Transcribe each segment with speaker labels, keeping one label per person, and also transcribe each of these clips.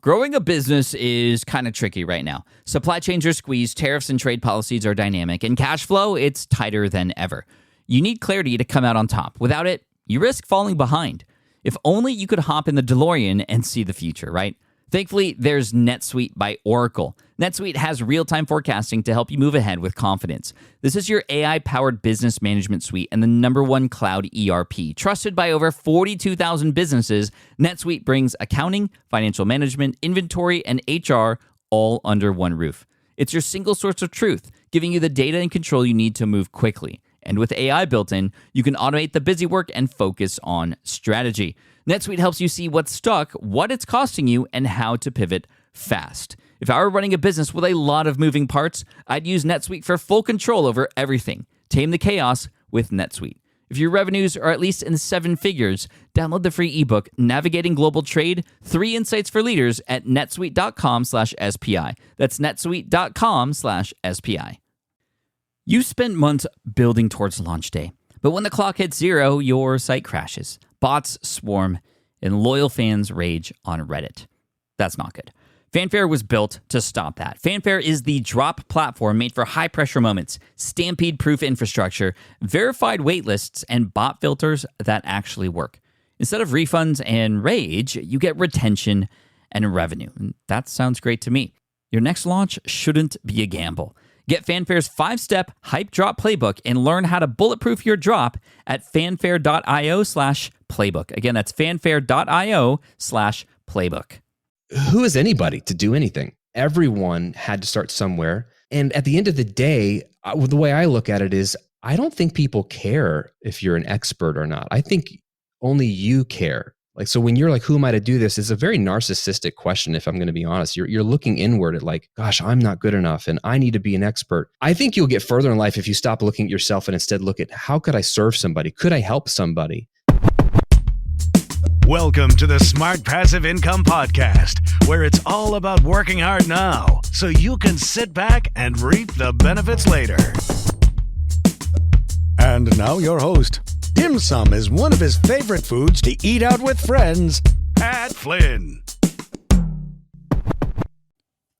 Speaker 1: Growing a business is kind of tricky right now. Supply chains are squeezed, tariffs and trade policies are dynamic, and cash flow, it's tighter than ever. You need clarity to come out on top. Without it, you risk falling behind. If only you could hop in the DeLorean and see the future, right? Thankfully, there's NetSuite by Oracle. NetSuite has real-time forecasting to help you move ahead with confidence. This is your AI-powered business management suite and the #1 cloud ERP. Trusted by over 42,000 businesses, NetSuite brings accounting, financial management, inventory, and HR all under one roof. It's your single source of truth, giving you the data and control you need to move quickly. And with AI built in, you can automate the busy work and focus on strategy. NetSuite helps you see what's stuck, what it's costing you, and how to pivot fast. If I were running a business with a lot of moving parts, I'd use NetSuite for full control over everything. Tame the chaos with NetSuite. If your revenues are at least in 7 figures, download the free ebook, Navigating Global Trade, 3 Insights for Leaders at netsuite.com/SPI. That's netsuite.com/SPI. You spent months building towards launch day, but when the clock hits 0, your site crashes. Bots swarm, and loyal fans rage on Reddit. That's not good. Fanfare was built to stop that. Fanfare is the drop platform made for high-pressure moments, stampede-proof infrastructure, verified waitlists, and bot filters that actually work. Instead of refunds and rage, you get retention and revenue. And that sounds great to me. Your next launch shouldn't be a gamble. Get Fanfare's 5-step hype drop playbook and learn how to bulletproof your drop at fanfare.io/playbook. Again, that's fanfare.io/playbook.
Speaker 2: Who is anybody to do anything? Everyone had to start somewhere. And at the end of the day, the way I look at it is, I don't think people care if you're an expert or not. I think only you care. So when you're like, who am I to do this? It's a very narcissistic question, if I'm going to be honest. You're looking inward at gosh, I'm not good enough and I need to be an expert. I think you'll get further in life if you stop looking at yourself and instead look at, how could I serve somebody? Could I help somebody?
Speaker 3: Welcome to the Smart Passive Income Podcast, where it's all about working hard now so you can sit back and reap the benefits later. And now your host. Dim sum is one of his favorite foods to eat out with friends, Pat Flynn.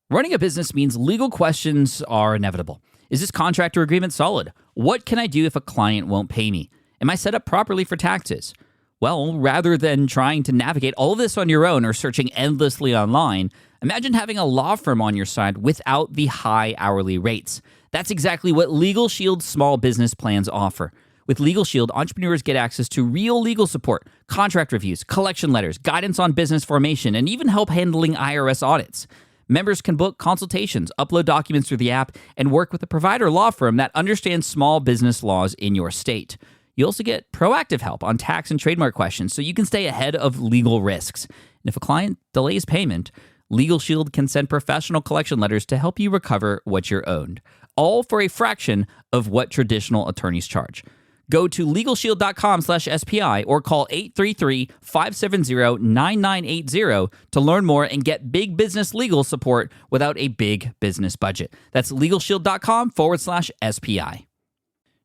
Speaker 1: Running a business means legal questions are inevitable. Is this contract or agreement solid? What can I do if a client won't pay me? Am I set up properly for taxes? Well, rather than trying to navigate all of this on your own or searching endlessly online, imagine having a law firm on your side without the high hourly rates. That's exactly what Legal Shield's small business plans offer. With Legal Shield, entrepreneurs get access to real legal support, contract reviews, collection letters, guidance on business formation, and even help handling IRS audits. Members can book consultations, upload documents through the app, and work with a provider law firm that understands small business laws in your state. You also get proactive help on tax and trademark questions so you can stay ahead of legal risks. And if a client delays payment, Legal Shield can send professional collection letters to help you recover what you're owed, all for a fraction of what traditional attorneys charge. Go to LegalShield.com/SPI or call 833-570-9980 to learn more and get big business legal support without a big business budget. That's LegalShield.com/SPI.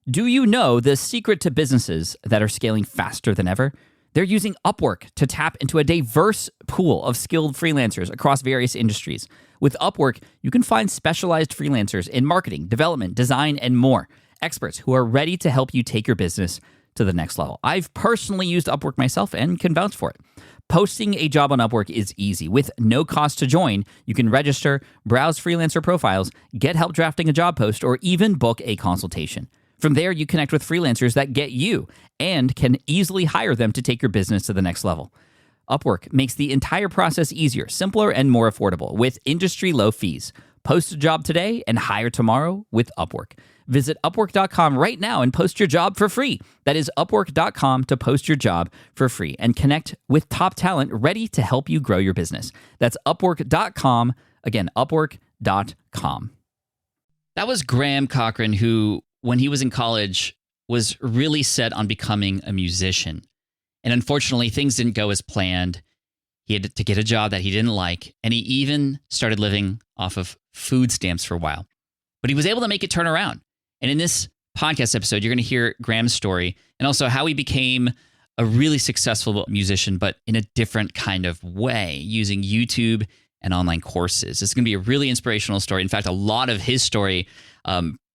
Speaker 1: Do you know the secret to businesses that are scaling faster than ever? They're using Upwork to tap into a diverse pool of skilled freelancers across various industries. With Upwork, you can find specialized freelancers in marketing, development, design, and more. Experts who are ready to help you take your business to the next level. I've personally used Upwork myself and can vouch for it. Posting a job on Upwork is easy. With no cost to join, you can register, browse freelancer profiles, get help drafting a job post, or even book a consultation. From there, you connect with freelancers that get you and can easily hire them to take your business to the next level. Upwork makes the entire process easier, simpler, and more affordable with industry-low fees. Post a job today and hire tomorrow with Upwork. Visit Upwork.com right now and post your job for free. That is Upwork.com to post your job for free and connect with top talent ready to help you grow your business. That's Upwork.com. Again, Upwork.com. That was Graham Cochrane, who, when he was in college, was really set on becoming a musician. And unfortunately, things didn't go as planned. He had to get a job that he didn't like, and he even started living off of food stamps for a while. But he was able to make it turn around. And in this podcast episode, you're going to hear Graham's story and also how he became a really successful musician, but in a different kind of way, using YouTube and online courses. It's going to be a really inspirational story. In fact, a lot of his story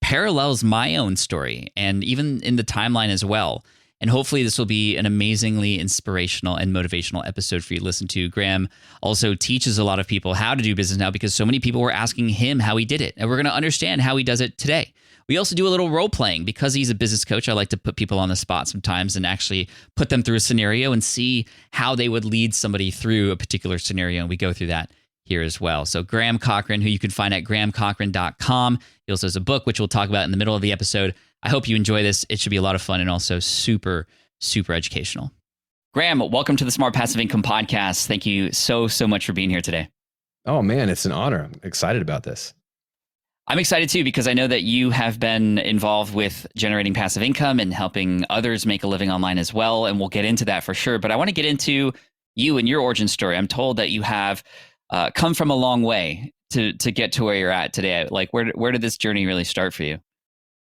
Speaker 1: parallels my own story, and even in the timeline as well. And hopefully this will be an amazingly inspirational and motivational episode for you to listen to. Graham also teaches a lot of people how to do business now because so many people were asking him how he did it. And we're going to understand how he does it today. We also do a little role playing. Because he's a business coach, I like to put people on the spot sometimes and actually put them through a scenario and see how they would lead somebody through a particular scenario. And we go through that here as well. So Graham Cochrane, who you can find at grahamcochrane.com. He also has a book, which we'll talk about in the middle of the episode. I hope you enjoy this. It should be a lot of fun and also super, super educational. Graham, welcome to the Smart Passive Income Podcast. Thank you so much for being here today.
Speaker 2: Oh man, it's an honor. I'm excited about this.
Speaker 1: I'm excited too, because I know that you have been involved with generating passive income and helping others make a living online as well. And we'll get into that for sure. But I want to get into you and your origin story. I'm told that you have come from a long way to get to where you're at today. Like, where did this journey really start for you?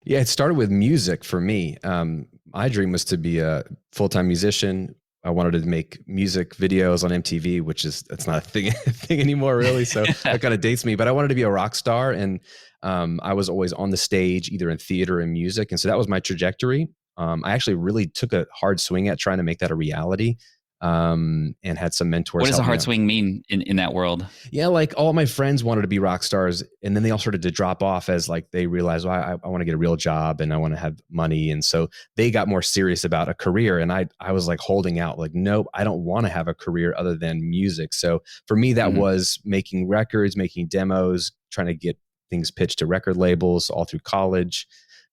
Speaker 2: Yeah, it started with music for me. My dream was to be a full-time musician. I wanted to make music videos on MTV, which it's not a thing anymore, really. So that kind of dates me. But I wanted to be a rock star, and I was always on the stage, either in theater and music. And so that was my trajectory. I actually really took a hard swing at trying to make that a reality. And had some mentors.
Speaker 1: What does a hard swing mean in that world?
Speaker 2: Yeah, like all my friends wanted to be rock stars, and then they all started to drop off as like they realized, well, I want to get a real job and I want to have money, and so they got more serious about a career. And I was like holding out, like, nope, I don't want to have a career other than music. So for me, that was making records, making demos, trying to get things pitched to record labels all through college.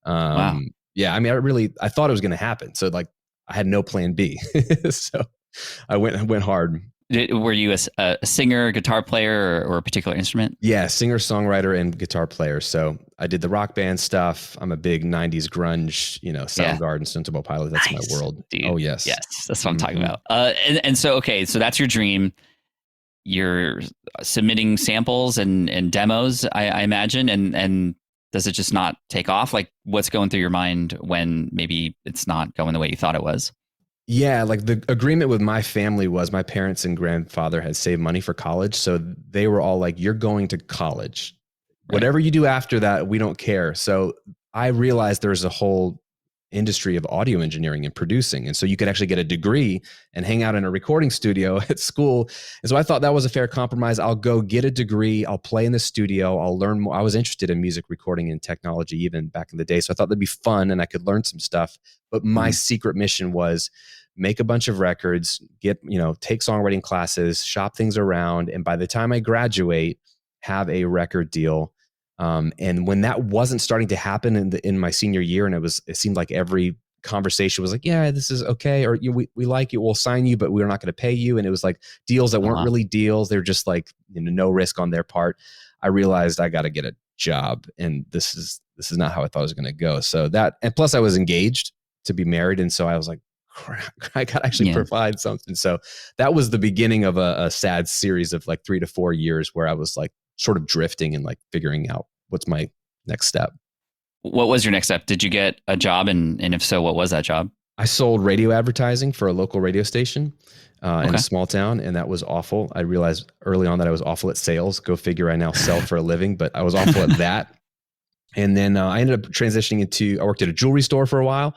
Speaker 1: Wow.
Speaker 2: Yeah, I mean, I thought it was going to happen. So like, I had no plan B. So I went hard.
Speaker 1: Were you a singer, guitar player, or a particular instrument?
Speaker 2: Yeah, singer, songwriter, and guitar player. So I did the rock band stuff. I'm a big 90s grunge, Soundgarden, Stone Temple Pilots. That's my world.
Speaker 1: Dude.
Speaker 2: Oh, yes.
Speaker 1: Yes, that's what I'm talking about. And so, okay, so that's your dream. You're submitting samples and demos, I imagine, and does it just not take off? Like, what's going through your mind when maybe it's not going the way you thought it was?
Speaker 2: Yeah, like the agreement with my family was my parents and grandfather had saved money for college. So they were all like, you're going to college. Right. Whatever you do after that, we don't care. So I realized there's a whole industry of audio engineering and producing. And so you could actually get a degree and hang out in a recording studio at school. And so I thought that was a fair compromise. I'll go get a degree. I'll play in the studio. I'll learn more. I was interested in music recording and technology even back in the day. So I thought that'd be fun and I could learn some stuff. But my secret mission was make a bunch of records, take songwriting classes, shop things around. And by the time I graduate, have a record deal. And when that wasn't starting to happen in my senior year, and it seemed like every conversation was like, yeah, this is okay. Or we like you, we'll sign you, but we're not going to pay you. And it was like deals that weren't really deals. They're just like, no risk on their part. I realized I got to get a job, and this is not how I thought it was going to go. So and plus I was engaged to be married. And so I was like, crap, I got to actually provide something. So that was the beginning of a sad series of like 3 to 4 years where I was like sort of drifting and like figuring out what's my next step.
Speaker 1: What was your next step? Did you get a job? And if so, what was that job?
Speaker 2: I sold radio advertising for a local radio station in a small town. And that was awful. I realized early on that I was awful at sales. Go figure, I now sell for a living, but I was awful at that. And then I ended up transitioning I worked at a jewelry store for a while.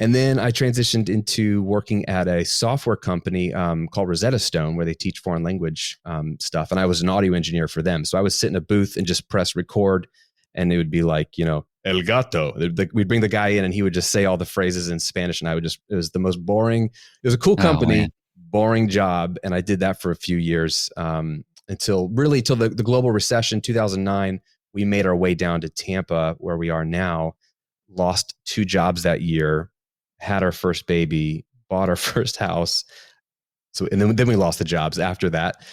Speaker 2: And then I transitioned into working at a software company called Rosetta Stone, where they teach foreign language stuff. And I was an audio engineer for them. So I would sit in a booth and just press record, and it would be like, El gato. We'd bring the guy in and he would just say all the phrases in Spanish. And it was the most boring. It was a cool company, boring job. And I did that for a few years until the global recession, 2009. We made our way down to Tampa, where we are now, lost 2 jobs that year, had our first baby, bought our first house. So, and then we lost the jobs after that.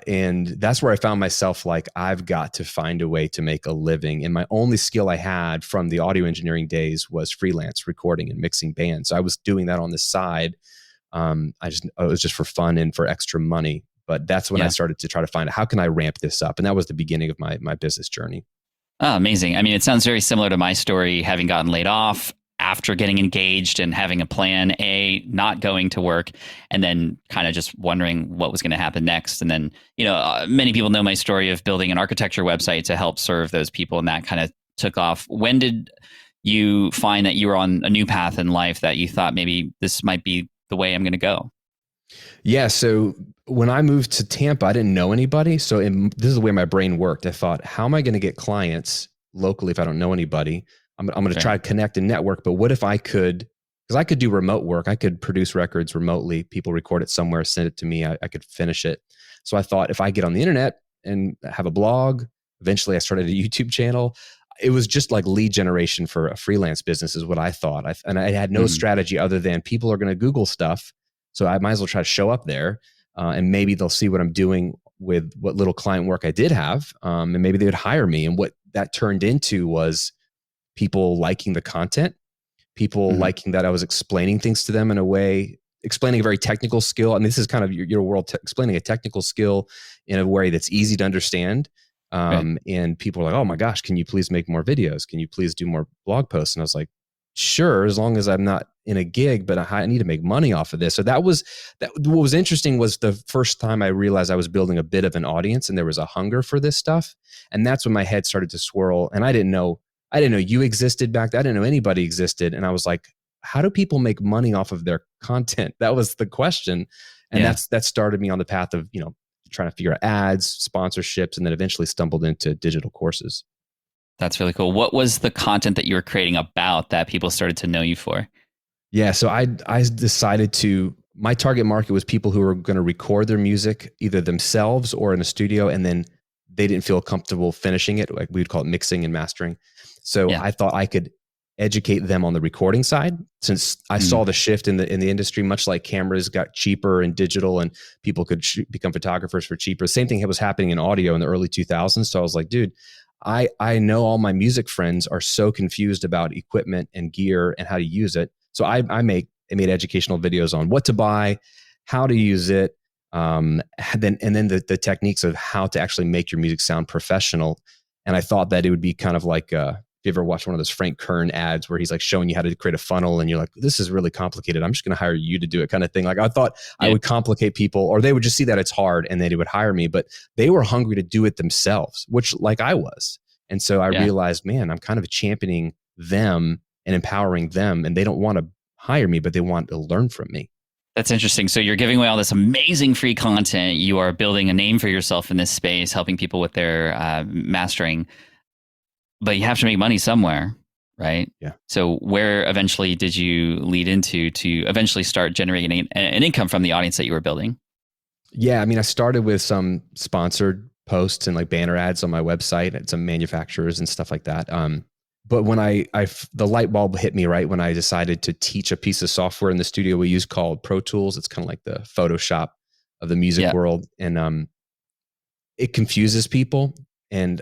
Speaker 2: And that's where I found myself like, I've got to find a way to make a living. And my only skill I had from the audio engineering days was freelance recording and mixing bands. So I was doing that on the side. It was just for fun and for extra money. But that's when I started to try to find out, how can I ramp this up? And that was the beginning of my business journey.
Speaker 1: Oh, amazing. I mean, it sounds very similar to my story, having gotten laid off after getting engaged and having a plan A, not going to work, and then kind of just wondering what was going to happen next. And then, many people know my story of building an architecture website to help serve those people, and that kind of took off. When did you find that you were on a new path in life that you thought maybe this might be the way I'm going to go?
Speaker 2: Yeah. So when I moved to Tampa, I didn't know anybody. So this is the way my brain worked. I thought, how am I going to get clients locally if I don't know anybody? I'm going to try to connect and network. But what if I could, because I could do remote work. I could produce records remotely. People record it somewhere, send it to me. I could finish it. So I thought if I get on the internet and have a blog, eventually I started a YouTube channel. It was just like lead generation for a freelance business is what I thought. And I had no strategy other than people are going to Google stuff. So I might as well try to show up there and maybe they'll see what I'm doing with what little client work I did have. And maybe they would hire me. And what that turned into was people liking the content, people liking that I was explaining things to them in a way, explaining a very technical skill. And this is kind of your world, explaining a technical skill in a way that's easy to understand. And people were like, oh my gosh, can you please make more videos? Can you please do more blog posts? And I was like, sure, as long as I'm not in a gig, but I need to make money off of this. So what was interesting was the first time I realized I was building a bit of an audience and there was a hunger for this stuff. And that's when my head started to swirl. And I didn't know you existed back then. I didn't know anybody existed. And I was like, how do people make money off of their content? That was the question. And that started me on the path of, trying to figure out ads, sponsorships, and then eventually stumbled into digital courses.
Speaker 1: That's really cool. What was the content that you were creating about that people started to know you for?
Speaker 2: Yeah, so I decided my target market was people who were going to record their music either themselves or in a studio, and then they didn't feel comfortable finishing it. Like we'd call it mixing and mastering. So I thought I could educate them on the recording side, since I saw the shift in the industry, much like cameras got cheaper and digital and people could become photographers for cheaper. Same thing was happening in audio in the early 2000s. So I was like, dude, I know all my music friends are so confused about equipment and gear and how to use it. So I made educational videos on what to buy, how to use it, and then the techniques of how to actually make your music sound professional. And I thought that it would be kind of like if you ever watch one of those Frank Kern ads where he's like showing you how to create a funnel and you're like, this is really complicated, I'm just going to hire you to do it kind of thing. Like I thought I would complicate people, or they would just see that it's hard and they would hire me, but they were hungry to do it themselves, which like I was. And so I realized, man, I'm kind of championing them and empowering them, and they don't want to hire me, but they want to learn from me.
Speaker 1: That's interesting. So you're giving away all this amazing free content. You are building a name for yourself in this space, helping people with their mastering. But you have to make money somewhere, right?
Speaker 2: Yeah.
Speaker 1: So where eventually did you lead into to eventually start generating an income from the audience that you were building?
Speaker 2: Yeah, I mean, I started with some sponsored posts and like banner ads on my website at some manufacturers and stuff like that. But when the light bulb hit me right when I decided to teach a piece of software in the studio we use called Pro Tools. It's kind of like the Photoshop of the music world, and it confuses people. And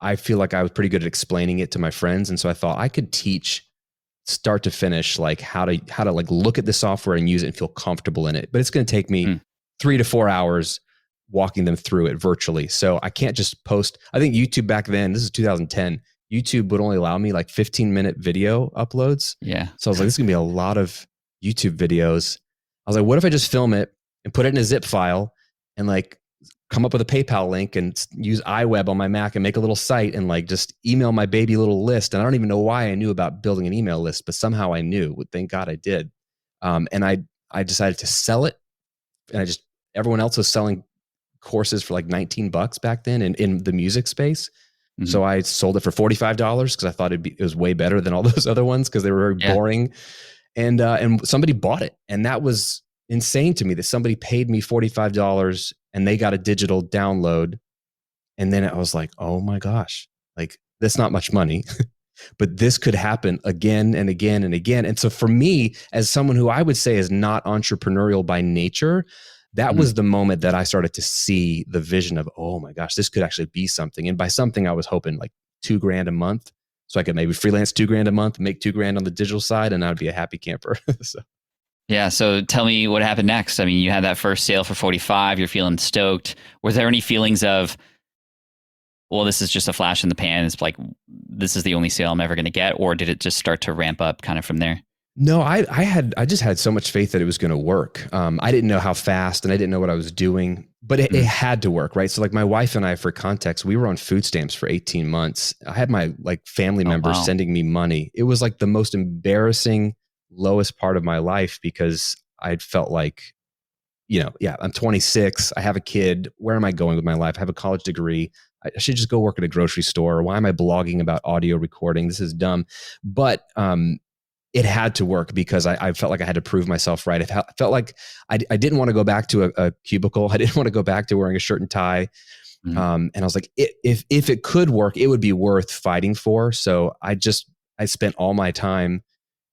Speaker 2: I feel like I was pretty good at explaining it to my friends. And so I thought I could teach start to finish, like how to like look at the software and use it and feel comfortable in it. But it's going to take me 3 to 4 hours walking them through it virtually. So I can't just post. I think YouTube back then, this is 2010, YouTube would only allow me like 15-minute video uploads.
Speaker 1: Yeah.
Speaker 2: So I was like, this is going to be a lot of YouTube videos. I was like, what if I just film it and put it in a zip file and like come up with a PayPal link and use iWeb on my Mac and make a little site and like just email my baby little list. And I don't even know why I knew about building an email list, but somehow I knew. Thank God I did. And I decided to sell it. And everyone else was selling courses for like $19 back then in the music space. Mm-hmm. So I sold it for $45 because I thought it was way better than all those other ones because they were very boring. And somebody bought it. And that was insane to me that somebody paid me $45 and they got a digital download. And then I was like, oh my gosh, like that's not much money, but this could happen again and again and again. And so for me, as someone who I would say is not entrepreneurial by nature, that was the moment that I started to see the vision of, oh my gosh, this could actually be something. And by something, I was hoping like $2,000 a month. So I could maybe freelance $2,000 a month, make $2,000 on the digital side, and I'd be a happy camper. So.
Speaker 1: Yeah. So tell me what happened next. I mean, you had that first sale for 45, you're feeling stoked. Was there any feelings of, well, this is just a flash in the pan. It's like, this is the only sale I'm ever going to get? Or did it just start to ramp up kind of from there?
Speaker 2: No, I just had so much faith that it was going to work. I didn't know how fast and I didn't know what I was doing, but it had to work, right? So like my wife and I, for context, we were on food stamps for 18 months. I had my like family members sending me money. It was like the most embarrassing, lowest part of my life because I'd felt like, I'm 26. I have a kid. Where am I going with my life? I have a college degree. I should just go work at a grocery store. Why am I blogging about audio recording? This is dumb. But, it had to work because I felt like I had to prove myself right. I felt like I didn't want to go back to a cubicle. I didn't want to go back to wearing a shirt and tie. And I was like, if it could work, it would be worth fighting for. So I spent all my time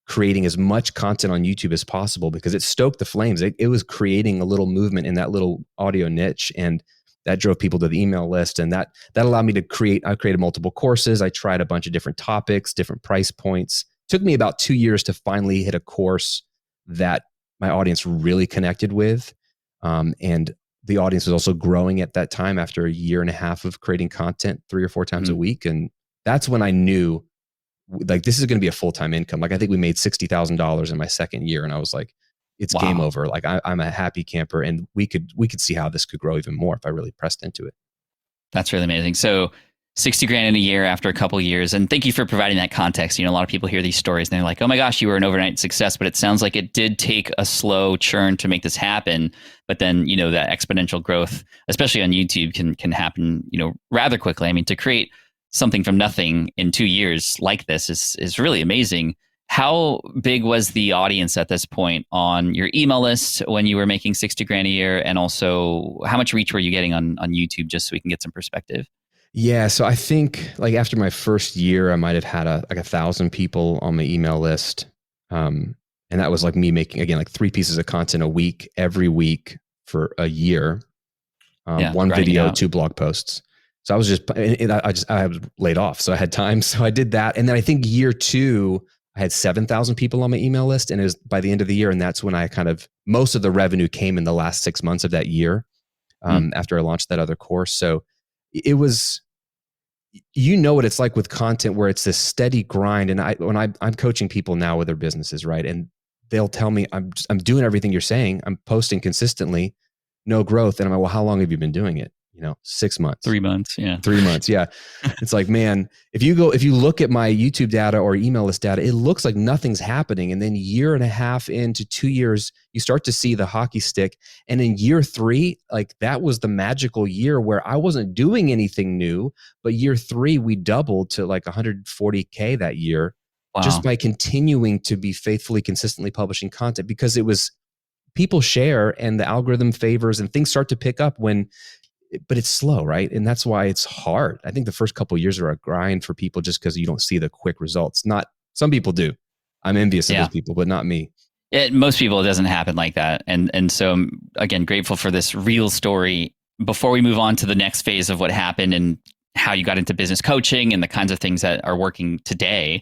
Speaker 2: creating as much content on YouTube as possible because it stoked the flames. It was creating a little movement in that little audio niche. And that drove people to the email list. And that allowed me to I created multiple courses. I tried a bunch of different topics, different price points. Took me about 2 years to finally hit a course that my audience really connected with. And the audience was also growing at that time after a year and a half of creating content 3 or 4 times a week. And that's when I knew like, this is going to be a full-time income. Like I think we made $60,000 in my second year. And I was like, it's game over. Like I'm a happy camper and we could see how this could grow even more if I really pressed into it.
Speaker 1: That's really amazing. So 60 grand in a year after a couple of years. And thank you for providing that context. A lot of people hear these stories and they're like, oh my gosh, you were an overnight success, but it sounds like it did take a slow churn to make this happen. But then, that exponential growth, especially on YouTube can happen, rather quickly. I mean, to create something from nothing in 2 years like this is really amazing. How big was the audience at this point on your email list when you were making 60 grand a year? And also how much reach were you getting on YouTube, just so we can get some perspective?
Speaker 2: Yeah. So I think like after my first year, I might've had like 1,000 people on my email list. And that was like me making, again, like 3 pieces of content a week, every week for a year. One video, 2 blog posts. So I was I was laid off. So I had time. So I did that. And then I think year 2, I had 7,000 people on my email list. And it was by the end of the year. And that's when I most of the revenue came in the last 6 months of that year, after I launched that other course. So it was, what it's like with content where it's this steady grind. And I'm coaching people now with their businesses, right? And they'll tell me, I'm doing everything you're saying. I'm posting consistently, no growth. And I'm like, well, how long have you been doing it? 6 months,
Speaker 1: 3 months. Yeah.
Speaker 2: 3 months. Yeah. It's like, man, if you look at my YouTube data or email list data, it looks like nothing's happening. And then year and a half into 2 years, you start to see the hockey stick. And in year 3, like that was the magical year where I wasn't doing anything new, but year 3, we doubled to like 140K that year. Wow. Just by continuing to be faithfully, consistently publishing content, because it was people share and the algorithm favors and things start to pick up but it's slow, right? And that's why it's hard. I think the first couple of years are a grind for people just because you don't see the quick results. Not some people do. I'm envious of those people, but not me.
Speaker 1: Most people, it doesn't happen like that. And so I'm, again, grateful for this real story. Before we move on to the next phase of what happened and how you got into business coaching and the kinds of things that are working today,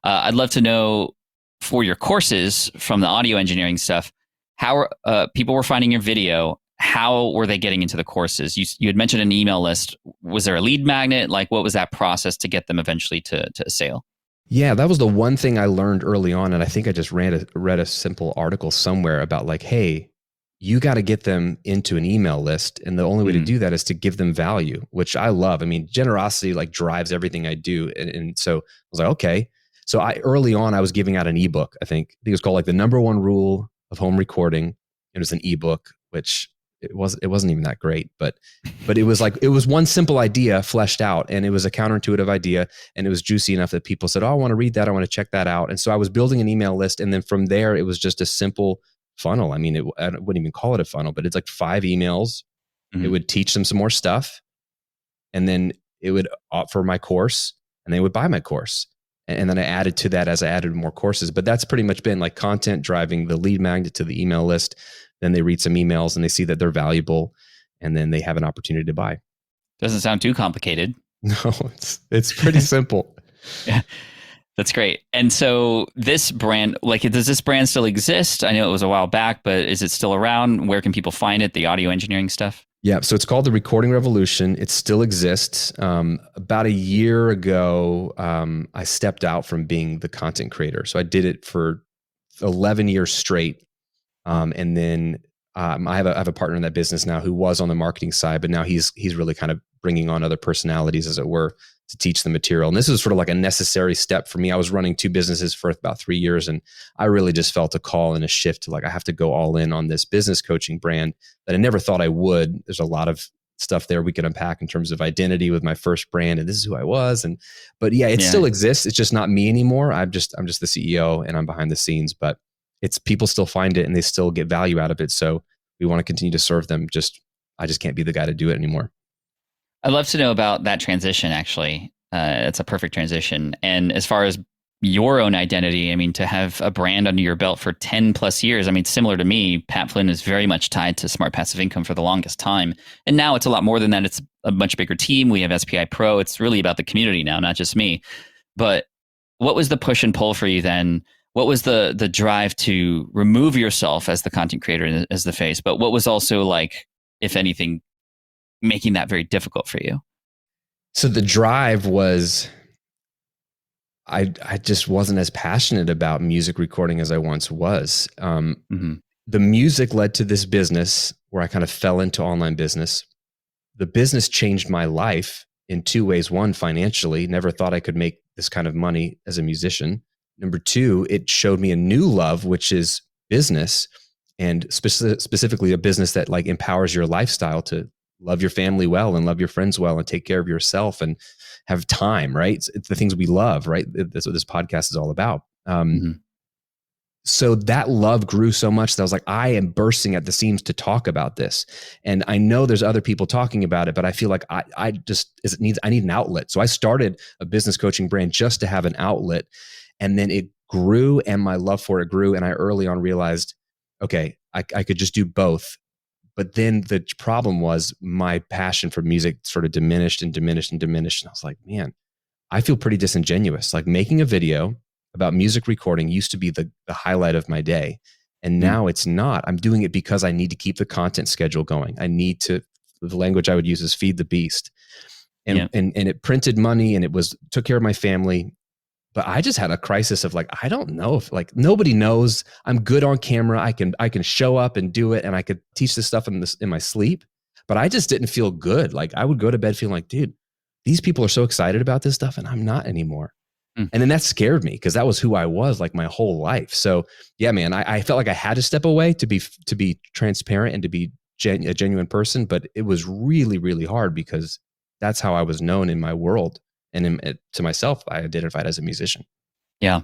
Speaker 1: I'd love to know, for your courses from the audio engineering stuff, how people were finding your video. How were they getting into the courses? You had mentioned an email list. Was there a lead magnet? Like, what was that process to get them eventually to a sale?
Speaker 2: Yeah, that was the one thing I learned early on. And I think I just read a simple article somewhere about like, hey, you got to get them into an email list. And the only way to do that is to give them value, which I love. I mean, generosity like drives everything I do. And so I was like, okay. So early on, I was giving out an ebook. I think it was called like the number 1 rule of home recording. It was an ebook, which it wasn't even that great, but it was one simple idea fleshed out, and it was a counterintuitive idea, and it was juicy enough that people said, oh, I want to read that. I want to check that out. And so I was building an email list. And then from there, it was just a simple funnel. I mean, I wouldn't even call it a funnel, but it's like 5 emails. It would teach them some more stuff. And then it would offer my course and they would buy my course. And then I added to that as I added more courses. But that's pretty much been like content driving the lead magnet to the email list. Then they read some emails and they see that they're valuable, and then they have an opportunity to buy.
Speaker 1: Doesn't sound too complicated.
Speaker 2: No, it's pretty simple.
Speaker 1: Yeah, that's great. And so this brand, like, does this brand still exist? I know it was a while back, but is it still around? Where can people find it? The audio engineering stuff?
Speaker 2: Yeah, so it's called the Recording Revolution. It still exists. About a year ago, I stepped out from being the content creator. So I did it for 11 years straight. And then I have a partner in that business now who was on the marketing side, but now he's really kind of bringing on other personalities, as it were, to teach the material. And this is sort of like a necessary step for me. I was running 2 businesses for about 3 years, and I really just felt a call and a shift to like, I have to go all in on this business coaching brand that I never thought I would. There's a lot of stuff there we could unpack in terms of identity with my first brand, and this is who I was. But yeah, it still exists. It's just not me anymore. I'm just the CEO, and I'm behind the scenes, but it's people still find it and they still get value out of it. So we want to continue to serve them. I just can't be the guy to do it anymore.
Speaker 1: I'd love to know about that transition, actually. It's a perfect transition. And as far as your own identity, I mean, to have a brand under your belt for 10 plus years, I mean, similar to me, Pat Flynn is very much tied to Smart Passive Income for the longest time. And now it's a lot more than that. It's a much bigger team. We have SPI Pro. It's really about the community now, not just me. But what was the push and pull for you then? What was the drive to remove yourself as the content creator and as the face? But what was also like, if anything, making that very difficult for you?
Speaker 2: So the drive was, I just wasn't as passionate about music recording as I once was. The music led to this business where I kind of fell into online business. The business changed my life in 2 ways. One, financially, never thought I could make this kind of money as a musician. Number 2, it showed me a new love, which is business, and specifically a business that like empowers your lifestyle to love your family well and love your friends well and take care of yourself and have time, right? It's the things we love, right? That's what this podcast is all about. So that love grew so much that I was like, I am bursting at the seams to talk about this. And I know there's other people talking about it, but I feel like I need an outlet. So I started a business coaching brand just to have an outlet. And then it grew and my love for it grew. And I early on realized, okay, I could just do both. But then the problem was my passion for music sort of diminished and diminished and diminished. And I was like, man, I feel pretty disingenuous. Like making a video about music recording used to be the highlight of my day. And now it's not. I'm doing it because I need to keep the content schedule going. I need to, the language I would use is feed the beast. And it printed money and took care of my family. But I just had a crisis of like, I don't know if like nobody knows I'm good on camera. I can show up and do it. And I could teach this stuff in my sleep, but I just didn't feel good. Like I would go to bed feeling like, dude, these people are so excited about this stuff and I'm not anymore. And then that scared me because that was who I was like my whole life. So yeah, man, I felt like I had to step away to be transparent and to be a genuine person. But it was really, really hard because that's how I was known in my world. And to myself, I identified as a musician.
Speaker 1: Yeah.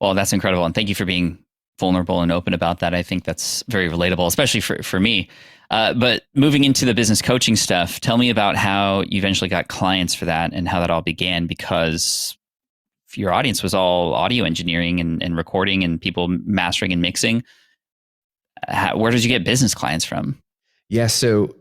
Speaker 1: Well, that's incredible. And thank you for being vulnerable and open about that. I think that's very relatable, especially for me. But moving into the business coaching stuff, tell me about how you eventually got clients for that and how that all began, because your audience was all audio engineering and recording and people mastering and mixing. Where did you get business clients from?
Speaker 2: Yeah. So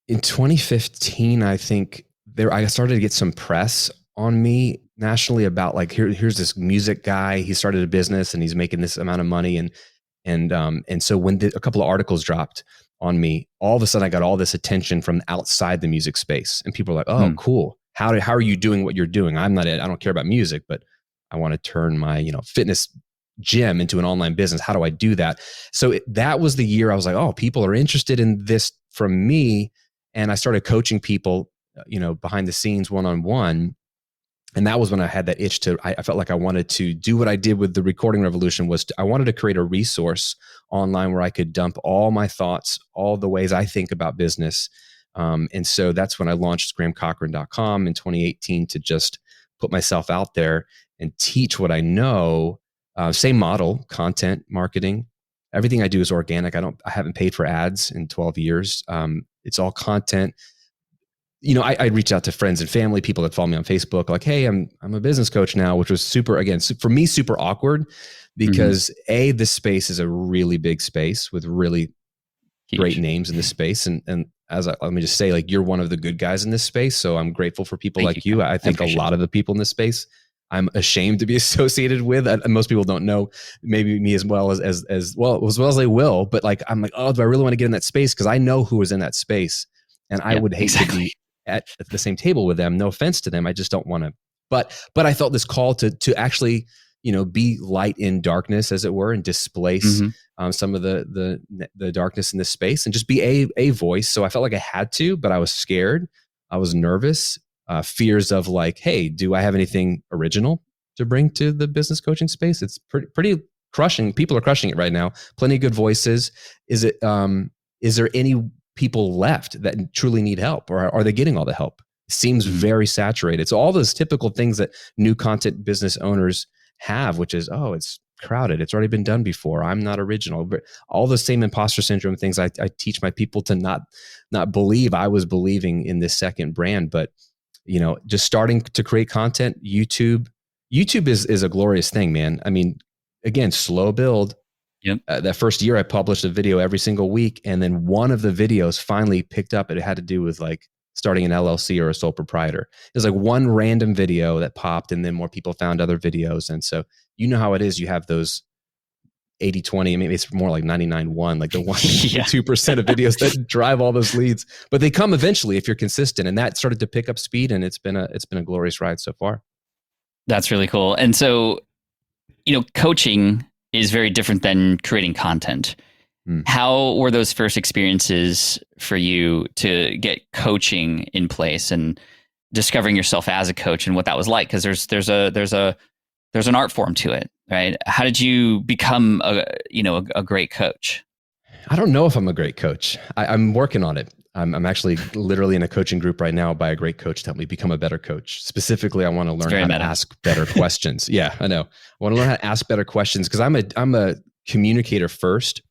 Speaker 2: in 2015, I think I started to get some press on me nationally about like, here's this music guy. He started a business and he's making this amount of money. And so when a couple of articles dropped on me, all of a sudden I got all this attention from outside the music space, and people are like, "Oh, cool. How are you doing what you're doing? I don't care about music, but I want to turn my, fitness gym into an online business. How do I do that?" So that was the year I was like, "Oh, people are interested in this from me." And I started coaching people, behind the scenes one-on-one. And that was when I had that itch I felt like I wanted to do what I did with the Recording Revolution. I wanted to create a resource online where I could dump all my thoughts, all the ways I think about business. And so that's when I launched GrahamCochrane.com in 2018 to just put myself out there and teach what I know. Same model, content marketing. Everything I do is organic. I haven't paid for ads in 12 years. It's all content. I reach out to friends and family, people that follow me on Facebook, like, "Hey, I'm a business coach now," which was for me, super awkward because this space is a really big space with really great names in this space. And let me just say, like, you're one of the good guys in this space. So I'm grateful for people like you. I think a lot of the people in this space I'm ashamed to be associated with. Most people don't know maybe me as well as well as they will, but like, I'm like, oh, do I really want to get in that space? Because I know who was in that space, and I would hate to be at the same table with them. No offense to them. I just don't want to. But I felt this call to actually, be light in darkness, as it were, and displace some of the darkness in this space, and just be a voice. So I felt like I had to, but I was scared. I was nervous. Fears of like, hey, do I have anything original to bring to the business coaching space? It's pretty crushing. People are crushing it right now. Plenty of good voices. Is there any people left that truly need help, or are they getting all the help? It seems very saturated. So all those typical things that new content business owners have, which is, oh, it's crowded. It's already been done before. I'm not original. But all the same imposter syndrome things I teach my people to not believe I was believing in this second brand. But just starting to create content. YouTube is a glorious thing, man. I mean, again, slow build.
Speaker 1: Yep.
Speaker 2: That first year I published a video every single week. And then one of the videos finally picked up. It had to do with like starting an LLC or a sole proprietor. It was like one random video that popped, and then more people found other videos. And so, how it is, you have those 80-20, maybe it's more like 99-1, like the 2% of videos that drive all those leads, but they come eventually if you're consistent. And that started to pick up speed, and it's been a glorious ride so far.
Speaker 1: That's really cool. And so, coaching is very different than creating content. How were those first experiences for you to get coaching in place and discovering yourself as a coach, and what that was like? Because there's an art form to it, right? How did you become a great coach?
Speaker 2: I don't know if I'm a great coach. I'm working on it. I'm actually literally in a coaching group right now by a great coach to help me become a better coach. Specifically, I want to learn how to ask better questions. Yeah, I know. I want to learn how to ask better questions because I'm a communicator first.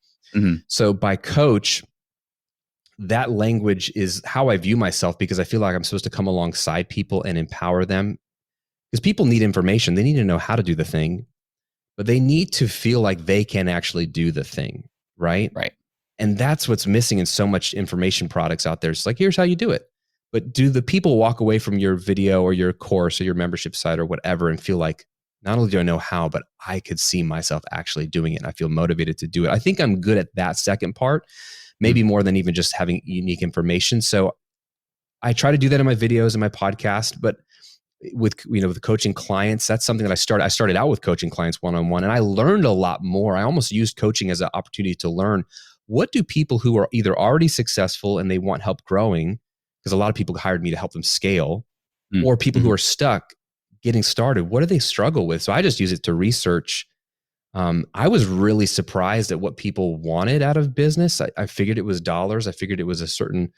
Speaker 2: So by coach, that language is how I view myself, because I feel like I'm supposed to come alongside people and empower them, because people need information. They need to know how to do the thing, but they need to feel like they can actually do the thing. Right. And that's what's missing in so much information products out there. It's like, here's how you do it. But do the people walk away from your video or your course or your membership site or whatever and feel like, not only do I know how, but I could see myself actually doing it, and I feel motivated to do it? I think I'm good at that second part, maybe more than even just having unique information. So I try to do that in my videos and my podcast, but with coaching clients, that's something that I started out with coaching clients one-on-one, and I learned a lot more. I almost used coaching as an opportunity to learn, what do people who are either already successful and they want help growing, because a lot of people hired me to help them scale, or people who are stuck getting started, what do they struggle with? So I just use it to research. I was really surprised at what people wanted out of business. I figured it was dollars. I figured it was a certain,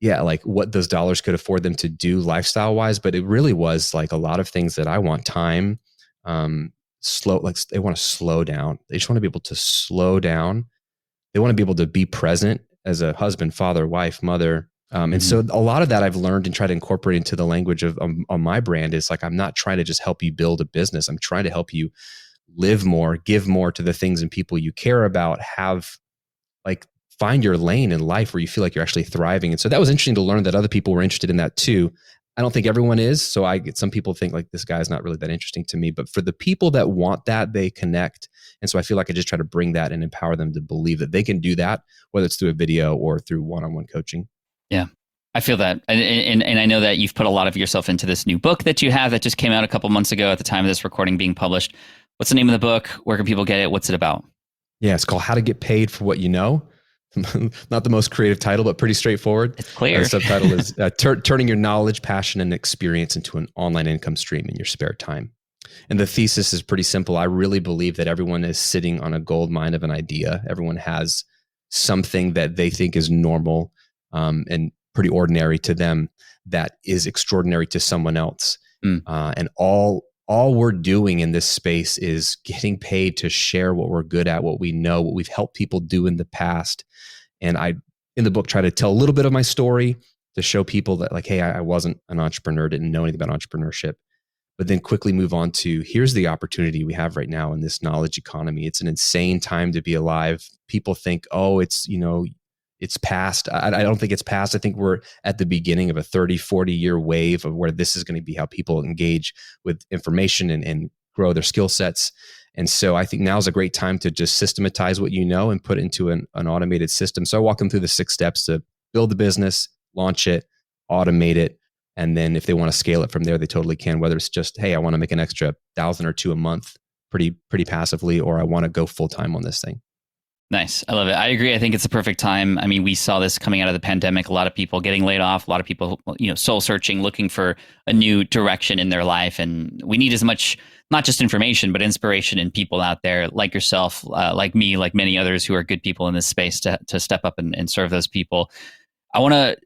Speaker 2: like what those dollars could afford them to do lifestyle wise, but it really was like a lot of things that I want. Time, like they want to slow down. They just want to be able to slow down. They want to be able to be present as a husband, father, wife, mother. And so a lot of that I've learned and try to incorporate into the language of on my brand is like, I'm not trying to just help you build a business. I'm trying to help you live more, give more to the things and people you care about, find your lane in life where you feel like you're actually thriving. And so that was interesting to learn that other people were interested in that too. I don't think everyone is. So some people think like, this guy's not really that interesting to me, but for the people that want that, they connect. And so I feel like I just try to bring that and empower them to believe that they can do that, whether it's through a video or through one-on-one coaching.
Speaker 1: Yeah, I feel that. And I know that you've put a lot of yourself into this new book that you have that just came out a couple months ago at the time of this recording being published. What's the name of the book? Where can people get it? What's it about? Yeah,
Speaker 2: it's called How to Get Paid for What You Know. Not the most creative title, but pretty straightforward.
Speaker 1: It's clear.
Speaker 2: The subtitle is Turning Your Knowledge, Passion, and Experience into an Online Income Stream in Your Spare Time. And the thesis is pretty simple. I really believe that everyone is sitting on a gold mine of an idea. Everyone has something that they think is normal and pretty ordinary to them that is extraordinary to someone else. And all we're doing in this space is getting paid to share what we're good at, what we know, what we've helped people do in the past. And I, in the book, try to tell a little bit of my story to show people that like, hey, I wasn't an entrepreneur, didn't know anything about entrepreneurship, but then quickly move on to here's the opportunity we have right now in this knowledge economy. It's an insane time to be alive. People think, oh, it's, it's past. I don't think it's past. I think we're at the beginning of a 30, 40-year wave of where this is going to be how people engage with information and grow their skill sets. And so I think now is a great time to just systematize what you know and put it into an automated system. So I walk them through the 6 steps to build the business, launch it, automate it. And then if they want to scale it from there, they totally can, whether it's just, hey, I want to make an extra 1,000 or 2 a month pretty passively, or I want to go full time on this thing.
Speaker 1: Nice. I love it. I agree. I think it's a perfect time. I mean, we saw this coming out of the pandemic, a lot of people getting laid off, a lot of people, soul searching, looking for a new direction in their life. And we need as much, not just information, but inspiration in people out there like yourself, like me, like many others who are good people in this space to step up and serve those people. I want to,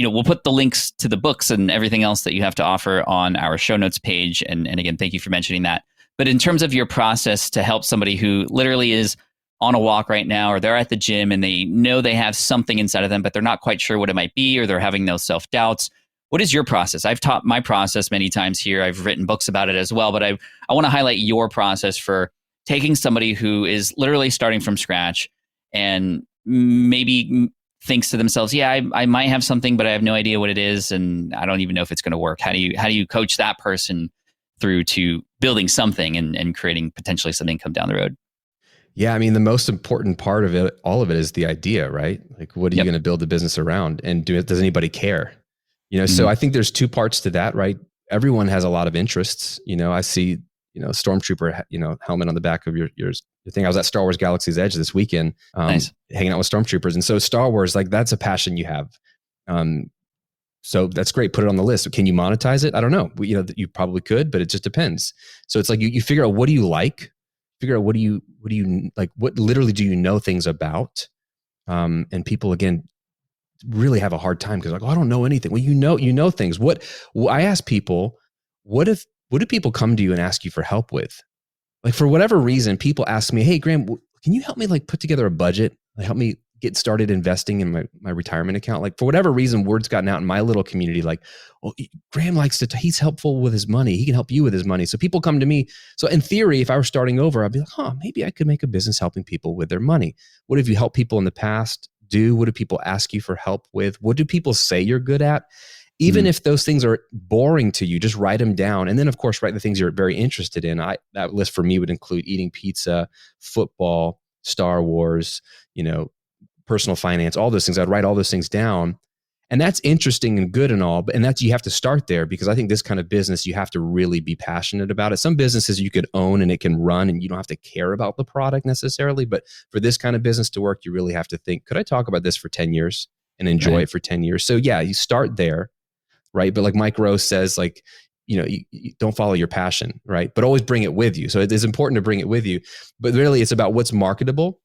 Speaker 1: we'll put the links to the books and everything else that you have to offer on our show notes page. And again, thank you for mentioning that. But in terms of your process to help somebody who literally is on a walk right now, or they're at the gym and they know they have something inside of them, but they're not quite sure what it might be, or they're having those self-doubts. What is your process? I've taught my process many times here. I've written books about it as well, but I want to highlight your process for taking somebody who is literally starting from scratch and maybe thinks to themselves, yeah, I might have something, but I have no idea what it is. And I don't even know if it's going to work. How do you coach that person through to building something and creating potentially some income down the road?
Speaker 2: Yeah, I mean, the most important part of it, all of it, is the idea, right? Like, what are you going to build the business around? And does anybody care? So I think there's 2 parts to that, right? Everyone has a lot of interests. I see, Stormtrooper, helmet on the back of your thing. I was at Star Wars Galaxy's Edge this weekend,
Speaker 1: nice.
Speaker 2: Hanging out with Stormtroopers. And so Star Wars, like, that's a passion you have. So that's great. Put it on the list. Can you monetize it? I don't know. You probably could, but it just depends. So it's like you figure out, what do you like? Figure out what do you like, what literally do you know things about? And people, again, really have a hard time because, like, oh, I don't know anything. Well, you know things. I ask people, what do people come to you and ask you for help with? Like, for whatever reason, people ask me, hey, Graham, can you help me put together a budget? Help me get started investing in my retirement account. Like, for whatever reason, word's gotten out in my little community, like, well, Graham he's helpful with his money. He can help you with his money. So people come to me. So in theory, if I were starting over, I'd be like, maybe I could make a business helping people with their money. What have you helped people in the past do? What do people ask you for help with? What do people say you're good at? Even if those things are boring to you, just write them down. And then, of course, write the things you're very interested in. That list for me would include eating pizza, football, Star Wars, personal finance, all those things. I'd write all those things down. And that's interesting and good and all, and you have to start there, because I think this kind of business, you have to really be passionate about it. Some businesses you could own and it can run and you don't have to care about the product necessarily. But for this kind of business to work, you really have to think, could I talk about this for 10 years and enjoy it for 10 years? So yeah, you start there, right? But like Mike Rose says, like, you don't follow your passion, right? But always bring it with you. So it is important to bring it with you, but really it's about what's marketable.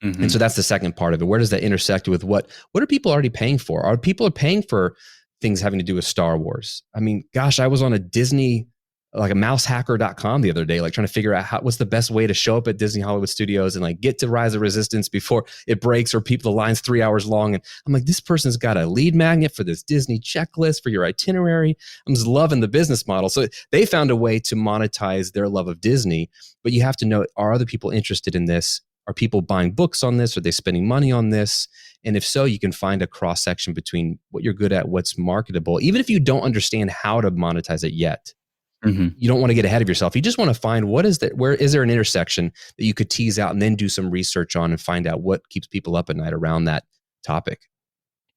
Speaker 2: And so that's the second part of it. Where does that intersect with what are people already paying for? Are people paying for things having to do with Star Wars? I mean, gosh, I was on a Disney, like a mousehacker.com the other day, like trying to figure out what's the best way to show up at Disney Hollywood Studios and like get to Rise of Resistance before it breaks, or the line's 3 hours long. And I'm like, this person's got a lead magnet for this Disney checklist for your itinerary. I'm just loving the business model. So they found a way to monetize their love of Disney, but you have to know, are other people interested in this? Are people buying books on this? Are they spending money on this? And if so, you can find a cross section between what you're good at, what's marketable, even if you don't understand how to monetize it yet. You don't want to get ahead of yourself. You just want to find where is there an intersection that you could tease out and then do some research on and find out what keeps people up at night around that topic.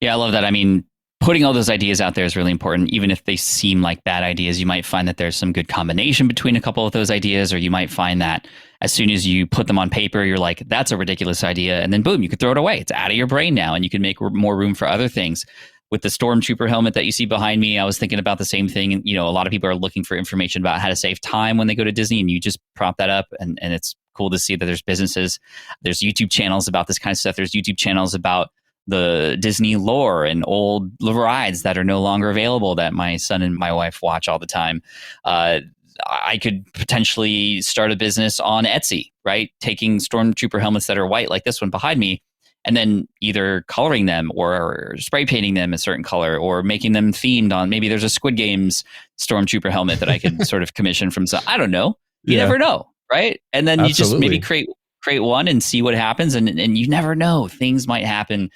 Speaker 1: Yeah, I love that. I mean, putting all those ideas out there is really important. Even if they seem like bad ideas, you might find that there's some good combination between a couple of those ideas, or you might find that as soon as you put them on paper, you're like, that's a ridiculous idea. And then boom, you could throw it away. It's out of your brain now, and you can make more room for other things. With the Stormtrooper helmet that you see behind me, I was thinking about the same thing. And, a lot of people are looking for information about how to save time when they go to Disney, and you just prop that up. And it's cool to see that there's businesses, there's YouTube channels about this kind of stuff. There's YouTube channels about the Disney lore and old rides that are no longer available that my son and my wife watch all the time. I could potentially start a business on Etsy, right? Taking Stormtrooper helmets that are white, like this one behind me, and then either coloring them or spray painting them a certain color, or making them themed on, maybe there's a Squid Games Stormtrooper helmet that I could sort of commission from some, I don't know. You never know, right? And then you just maybe create one and see what happens. And you never know. Things might happen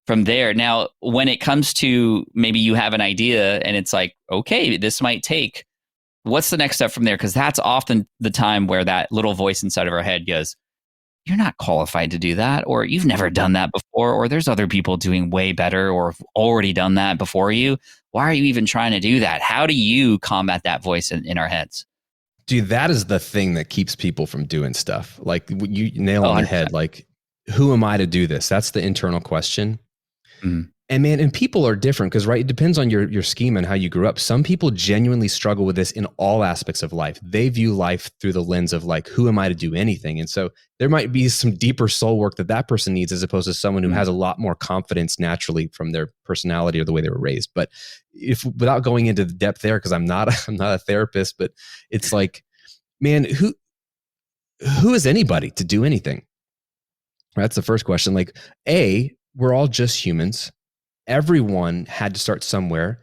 Speaker 1: from there. Now, when it comes to maybe you have an idea and it's like, okay, this might take, what's the next step from there? Because that's often the time where that little voice inside of our head goes, you're not qualified to do that, or you've never done that before, or there's other people doing way better or have already done that before you. Why are you even trying to do that? How do you combat that voice in our heads?
Speaker 2: Dude, that is the thing that keeps people from doing stuff. Like you nail on the head. Like, who am I to do this? That's the internal question.
Speaker 1: Mm.
Speaker 2: And man, and people are different because, right, it depends on your scheme and how you grew up. Some people genuinely struggle with this in all aspects of life. They view life through the lens of like, who am I to do anything? And so there might be some deeper soul work that person needs as opposed to someone who has a lot more confidence naturally from their personality or the way they were raised. But if without going into the depth there, because I'm not a therapist, but it's like, man, who is anybody to do anything? That's the first question. Like, we're all just humans. Everyone had to start somewhere.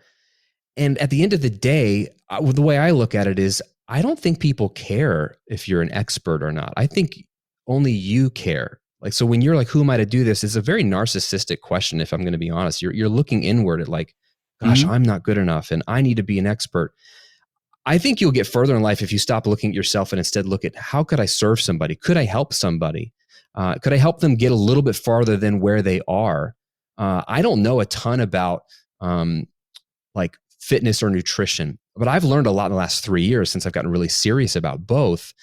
Speaker 2: And at the end of the day, the way I look at it is, I don't think people care if you're an expert or not. I think only you care. Like, so when you're like, who am I to do this? It's a very narcissistic question, if I'm going to be honest. You're looking inward at like, gosh, I'm not good enough and I need to be an expert. I think you'll get further in life if you stop looking at yourself and instead look at, how could I serve somebody? Could I help somebody? Could I help them get a little bit farther than where they are? I don't know a ton about like fitness or nutrition, but I've learned a lot in the last 3 years since I've gotten really serious about both,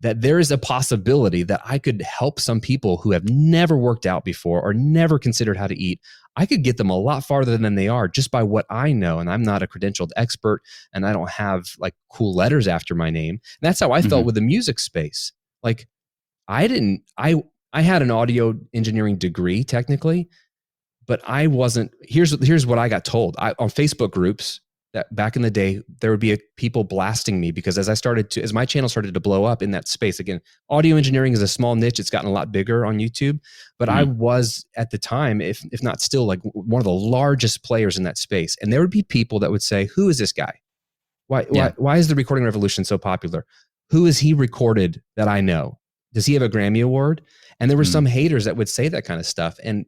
Speaker 2: that there is a possibility that I could help some people who have never worked out before or never considered how to eat. I could get them a lot farther than they are just by what I know. And I'm not a credentialed expert and I don't have like cool letters after my name. And that's how I felt with the music space. Like I had an audio engineering degree technically, but I wasn't, here's what I got told. On Facebook groups that back in the day, there would be people blasting me because as my channel started to blow up in that space, again, audio engineering is a small niche. It's gotten a lot bigger on YouTube, but I was at the time, if not still, like one of the largest players in that space. And there would be people that would say, who is this guy? Why is the recording revolution so popular? Who is he recorded that I know? Does he have a Grammy award? And there were some haters that would say that kind of stuff. And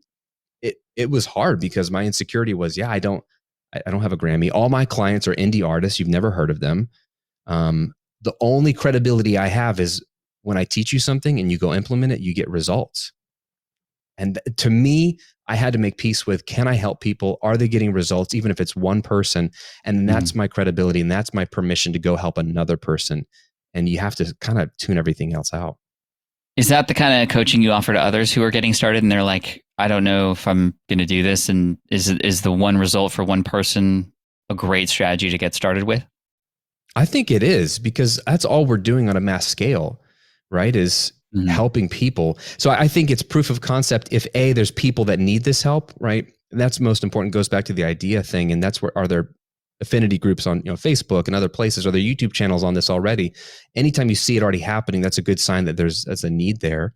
Speaker 2: it was hard because my insecurity was, I don't have a Grammy. All my clients are indie artists. You've never heard of them. The only credibility I have is when I teach you something and you go implement it, you get results. And to me, I had to make peace with, can I help people? Are they getting results? Even if it's one person. And that's my credibility. And that's my permission to go help another person. And you have to kind of tune everything else out.
Speaker 1: Is that the kind of coaching you offer to others who are getting started and they're like, I don't know if I'm going to do this? And is the one result for one person a great strategy to get started with?
Speaker 2: I think it is, because that's all we're doing on a mass scale, right? Is helping people. So I think it's proof of concept if there's people that need this help, right? And that's most important. It goes back to the idea thing. And that's where, are there affinity groups on Facebook and other places? Are there YouTube channels on this already? Anytime you see it already happening, that's a good sign that that's a need there.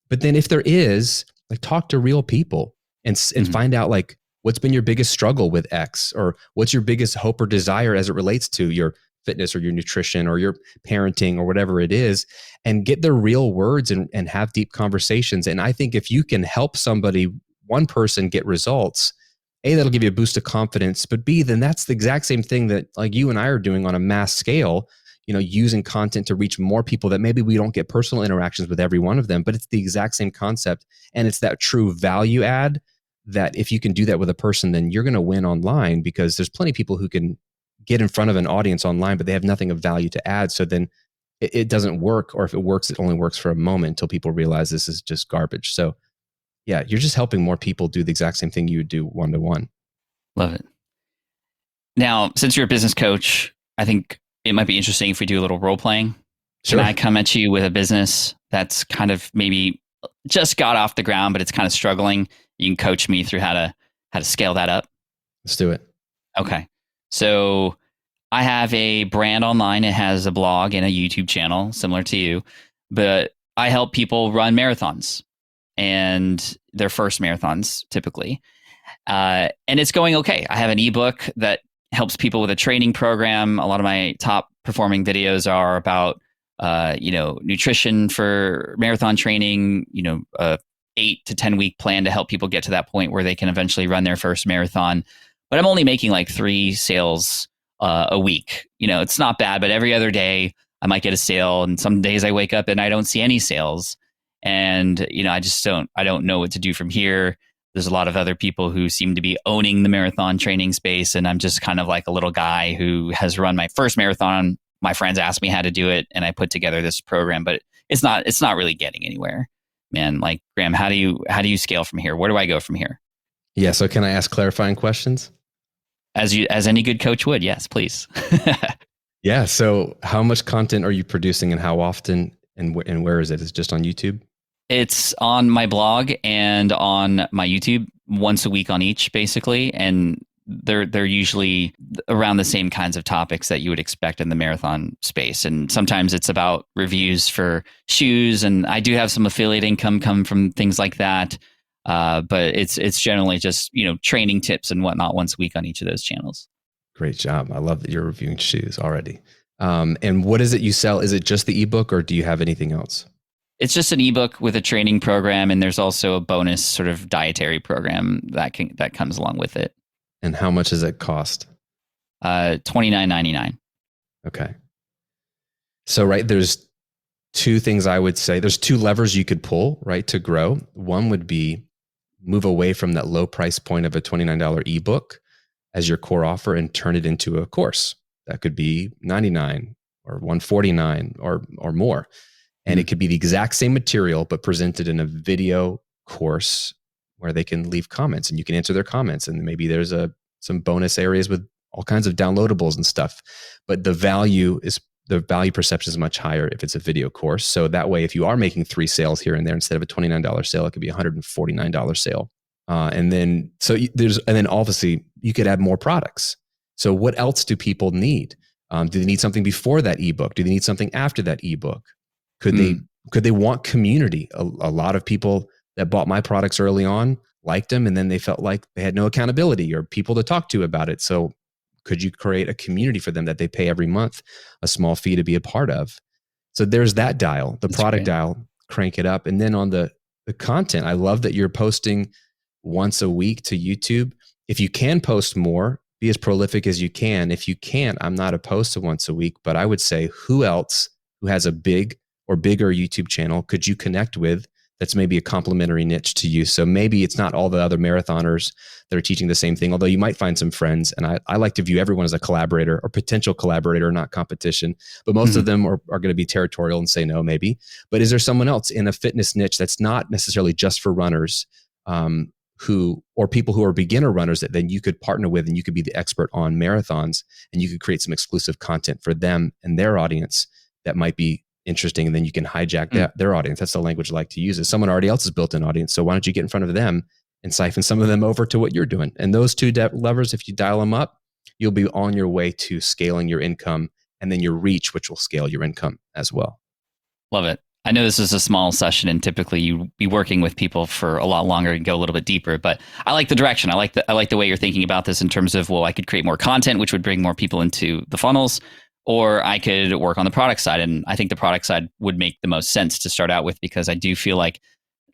Speaker 2: But then if there is, like, talk to real people and find out like, what's been your biggest struggle with X, or what's your biggest hope or desire as it relates to your fitness or your nutrition or your parenting or whatever it is, and get their real words and have deep conversations. And I think if you can help somebody, one person, get results, A, that'll give you a boost of confidence, but B, then that's the exact same thing that like you and I are doing on a mass scale, using content to reach more people that maybe we don't get personal interactions with every one of them, but it's the exact same concept. And it's that true value add that if you can do that with a person, then you're going to win online, because there's plenty of people who can get in front of an audience online, but they have nothing of value to add. So then it doesn't work, or if it works, it only works for a moment until people realize this is just garbage. So yeah, you're just helping more people do the exact same thing you would do one-to-one.
Speaker 1: Love it. Now, since you're a business coach, I think it might be interesting if we do a little role playing.
Speaker 2: Sure.
Speaker 1: Can I come at you with a business that's kind of maybe just got off the ground, but it's kind of struggling? You can coach me through how to scale that up.
Speaker 2: Let's do it.
Speaker 1: Okay. So I have a brand online. It has a blog and a YouTube channel similar to you, but I help people run marathons, and their first marathons typically. And it's going okay. I have an ebook that helps people with a training program. A lot of my top performing videos are about, nutrition for marathon training, 8 to 10 week plan to help people get to that point where they can eventually run their first marathon. But I'm only making like 3 sales a week. It's not bad, but every other day I might get a sale, and some days I wake up and I don't see any sales. And, I don't know what to do from here. There's a lot of other people who seem to be owning the marathon training space. And I'm just kind of like a little guy who has run my first marathon. My friends asked me how to do it, and I put together this program, but it's not really getting anywhere, man. Like, Graham, how do you scale from here? Where do I go from here?
Speaker 2: Yeah. So can I ask clarifying questions?
Speaker 1: As any good coach would. Yes, please.
Speaker 2: Yeah. So how much content are you producing, and how often, and where is it? Is it just on YouTube?
Speaker 1: It's on my blog and on my YouTube, once a week on each, basically. And they're usually around the same kinds of topics that you would expect in the marathon space. And sometimes it's about reviews for shoes, and I do have some affiliate income come from things like that. But it's generally just, training tips and whatnot once a week on each of those channels.
Speaker 2: Great job. I love that you're reviewing shoes already. And what is it you sell? Is it just the ebook, or do you have anything else?
Speaker 1: It's just an ebook with a training program, and there's also a bonus sort of dietary program that comes along with it.
Speaker 2: And how much does it cost?
Speaker 1: $29.99.
Speaker 2: Okay. So, right, there's 2 things I would say. There's 2 levers you could pull, right, to grow. One would be move away from that low price point of a $29 ebook as your core offer and turn it into a course. That could be $99 or $149 or more. And it could be the exact same material, but presented in a video course where they can leave comments and you can answer their comments. And maybe there's some bonus areas with all kinds of downloadables and stuff. But the value perception is much higher if it's a video course. So that way, if you are making 3 sales here and there, instead of a $29 sale, it could be a $149 sale. And then obviously you could add more products. So what else do people need? Do they need something before that ebook? Do they need something after that ebook? Could they want community? A lot of people that bought my products early on liked them, and then they felt like they had no accountability or people to talk to about it. So could you create a community for them that they pay every month a small fee to be a part of? So there's that dial, the product dial, crank it up. And then on the content, I love that you're posting once a week to YouTube. If you can post more, be as prolific as you can. If you can't, I'm not opposed to once a week, but I would say who else who has a big or bigger YouTube channel could you connect with that's maybe a complementary niche to you? So maybe it's not all the other marathoners that are teaching the same thing, although you might find some friends. And I like to view everyone as a collaborator or potential collaborator, not competition. But most of them are going to be territorial and say no, maybe. But is there someone else in a fitness niche that's not necessarily just for runners, or people who are beginner runners that then you could partner with, and you could be the expert on marathons, and you could create some exclusive content for them and their audience that might be interesting, and then you can hijack their audience. That's the language I like to use. Is someone already else's built-in audience, so why don't you get in front of them and siphon some of them over to what you're doing? And those 2 levers, if you dial them up, you'll be on your way to scaling your income, and then your reach, which will scale your income as well.
Speaker 1: Love it. I know this is a small session, and typically you'd be working with people for a lot longer and go a little bit deeper, but I like the direction. I like the way you're thinking about this in terms of, well, I could create more content, which would bring more people into the funnels, or I could work on the product side. And I think the product side would make the most sense to start out with, because I do feel like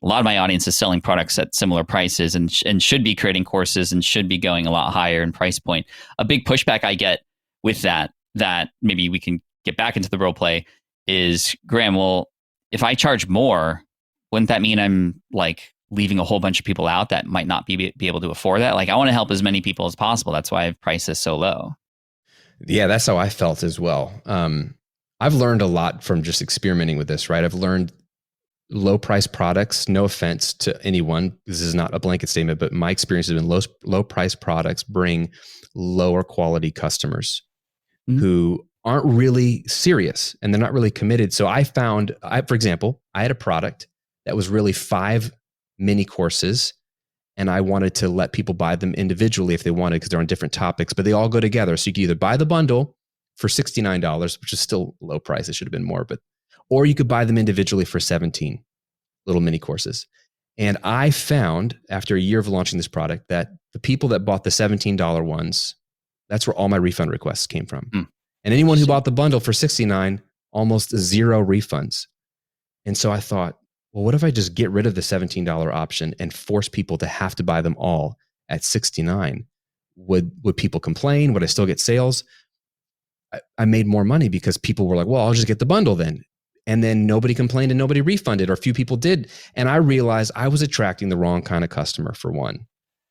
Speaker 1: a lot of my audience is selling products at similar prices and should be creating courses and should be going a lot higher in price point. A big pushback I get with that maybe we can get back into the role play is, Graham, well, if I charge more, wouldn't that mean I'm like leaving a whole bunch of people out that might not be able to afford that? Like, I want to help as many people as possible. That's why I've priced this so low.
Speaker 2: Yeah, that's how I felt as well. I've learned a lot from just experimenting with this, right? I've learned low price products, no offense to anyone, this is not a blanket statement, but my experience has been low price products bring lower quality customers who aren't really serious and they're not really committed. So I found, for example, I had a product that was really 5 mini courses, and I wanted to let people buy them individually if they wanted, because they're on different topics, but they all go together. So you could either buy the bundle for $69, which is still low price. It should have been more, or you could buy them individually for 17 little mini courses. And I found after a year of launching this product that the people that bought the $17 ones, that's where all my refund requests came from. And anyone who bought the bundle for $69, almost 0 refunds. And so I thought, well, what if I just get rid of the $17 option and force people to have to buy them all at $69? Would people complain? Would I still get sales? I made more money because people were like, well, I'll just get the bundle then. And then nobody complained and nobody refunded, or few people did. And I realized I was attracting the wrong kind of customer, for one.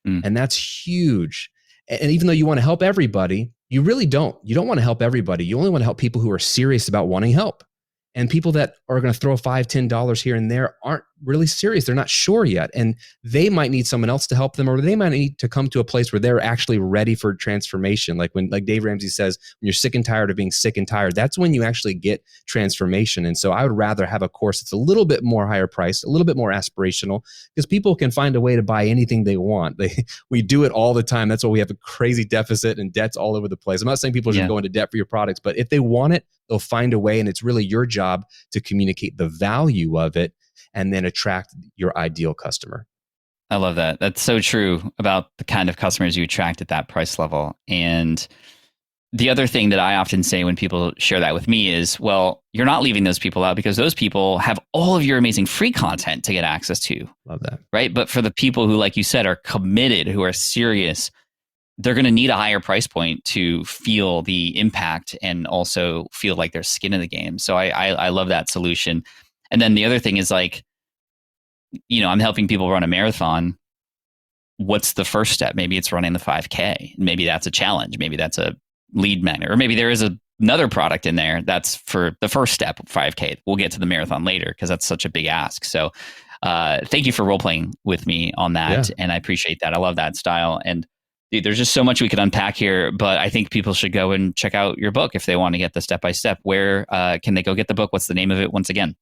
Speaker 2: And that's huge. And even though you want to help everybody, you really don't. You don't want to help everybody. You only want to help people who are serious about wanting help. And people that are going to throw $5, $10 here and there aren't really serious. They're not sure yet. And they might need someone else to help them, or they might need to come to a place where they're actually ready for transformation. Like Dave Ramsey says, when you're sick and tired of being sick and tired, that's when you actually get transformation. And so I would rather have a course that's a little bit more higher priced, a little bit more aspirational, because people can find a way to buy anything they want. We do it all the time. That's why we have a crazy deficit and debts all over the place. I'm not saying people should go into debt for your products, but if they want it, they'll find a way. And it's really your job to communicate the value of it and then attract your ideal customer.
Speaker 1: I love that. That's so true about the kind of customers you attract at that price level. And the other thing that I often say when people share that with me is, well, you're not leaving those people out because those people have all of your amazing free content to get access to.
Speaker 2: Love that.
Speaker 1: Right. But for the people who, like you said, are committed, who are serious, they're going to need a higher price point to feel the impact and also feel like there's skin in the game. So I love that solution. And then the other thing is, like, I'm helping people run a marathon. What's the first step? Maybe it's running the 5K. Maybe that's a challenge. Maybe that's a lead magnet, or maybe there is another product in there that's for the first step, 5K. We'll get to the marathon later because that's such a big ask. So thank you for role playing with me on that. Yeah. And I appreciate that. I love that style. And dude, there's just so much we could unpack here, but I think people should go and check out your book if they want to get the step-by-step. Where can they go get the book? What's the name of it once again?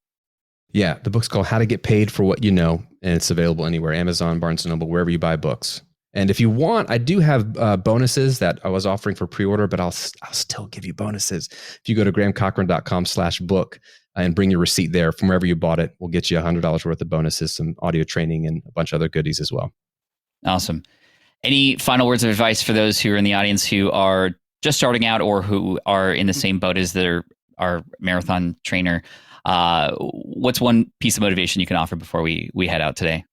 Speaker 2: Yeah, the book's called How to Get Paid for What You Know, and it's available anywhere, Amazon, Barnes & Noble, wherever you buy books. And if you want, I do have bonuses that I was offering for pre-order, but I'll still give you bonuses. If you go to grahamcochrane.com/book and bring your receipt there from wherever you bought it, we'll get you $100 worth of bonuses, some audio training, and a bunch of other goodies as well.
Speaker 1: Awesome. Any final words of advice for those who are in the audience who are just starting out or who are in the same boat as our marathon trainer? What's one piece of motivation you can offer before we head out today?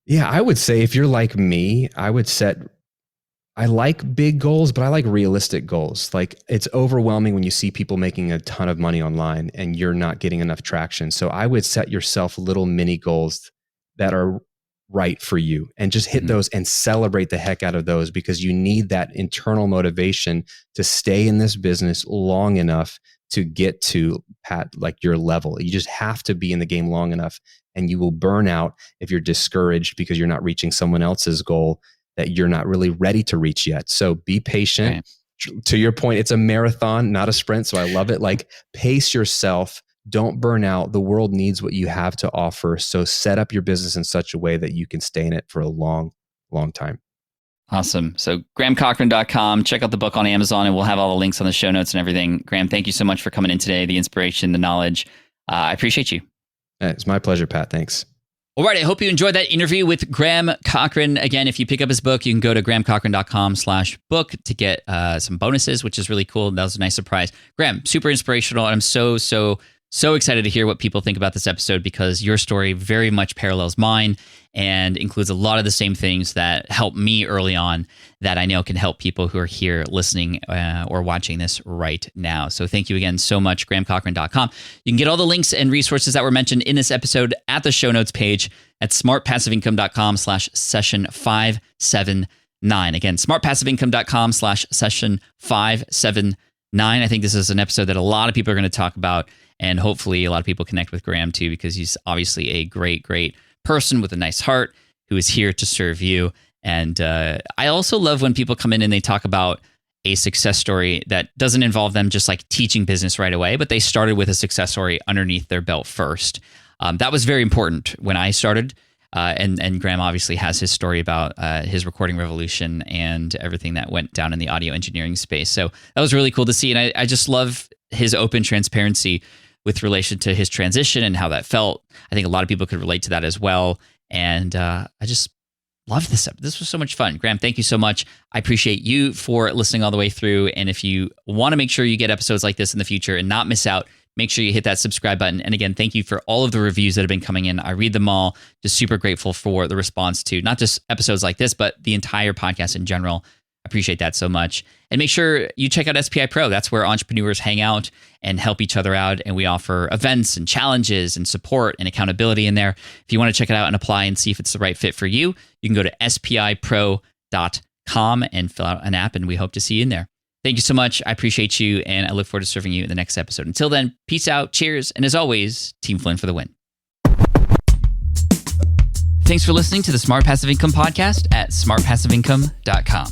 Speaker 2: Yeah, I would say if you're like me, I like big goals, but I like realistic goals. Like, it's overwhelming when you see people making a ton of money online and you're not getting enough traction. So I would set yourself little mini goals that are right for you and just hit those and celebrate the heck out of those, because you need that internal motivation to stay in this business long enough to get to like your level. You just have to be in the game long enough, and you will burn out if you're discouraged because you're not reaching someone else's goal that you're not really ready to reach yet. So be patient. Right. To your point, it's a marathon, not a sprint. So I love it. Like, pace yourself. Don't burn out. The world needs what you have to offer. So set up your business in such a way that you can stay in it for a long, long time.
Speaker 1: Awesome. So grahamcochrane.com, check out the book on Amazon, and we'll have all the links on the show notes and everything. Graham, thank you so much for coming in today, the inspiration, the knowledge. I appreciate you.
Speaker 2: It's my pleasure, Pat. Thanks.
Speaker 1: All right. I hope you enjoyed that interview with Graham Cochrane. Again, if you pick up his book, you can go to grahamcochrane.com/book to get some bonuses, which is really cool. That was a nice surprise. Graham, super inspirational. And I'm so excited to hear what people think about this episode, because your story very much parallels mine and includes a lot of the same things that helped me early on that I know can help people who are here listening or watching this right now. So thank you again so much, grahamcochrane.com. You can get all the links and resources that were mentioned in this episode at the show notes page at smartpassiveincome.com/session579. Again, smartpassiveincome.com/session579. I think this is an episode that a lot of people are going to talk about, and hopefully a lot of people connect with Graham too, because he's obviously a great, great person with a nice heart who is here to serve you. And I also love when people come in and they talk about a success story that doesn't involve them just like teaching business right away, but they started with a success story underneath their belt first. That was very important when I started. And Graham obviously has his story about his recording revolution and everything that went down in the audio engineering space. So that was really cool to see. And I just love his open transparency with relation to his transition and how that felt. I think a lot of people could relate to that as well. And I just love this episode. This was so much fun. Graham, thank you so much. I appreciate you for listening all the way through. And if you want to make sure you get episodes like this in the future and not miss out, make sure you hit that subscribe button. And again, thank you for all of the reviews that have been coming in. I read them all. Just super grateful for the response to not just episodes like this, but the entire podcast in general. I appreciate that so much. And make sure you check out SPI Pro. That's where entrepreneurs hang out and help each other out. And we offer events and challenges and support and accountability in there. If you want to check it out and apply and see if it's the right fit for you, you can go to spipro.com and fill out an app, and we hope to see you in there. Thank you so much. I appreciate you, and I look forward to serving you in the next episode. Until then, peace out, cheers, and as always, Team Flynn for the win. Thanks for listening to the Smart Passive Income Podcast at smartpassiveincome.com.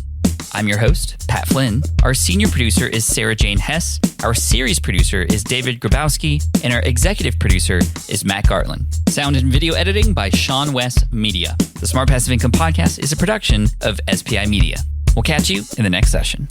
Speaker 1: I'm your host, Pat Flynn. Our senior producer is Sarah Jane Hess. Our series producer is David Grabowski. And our executive producer is Matt Gartland. Sound and video editing by Sean West Media. The Smart Passive Income Podcast is a production of SPI Media. We'll catch you in the next session.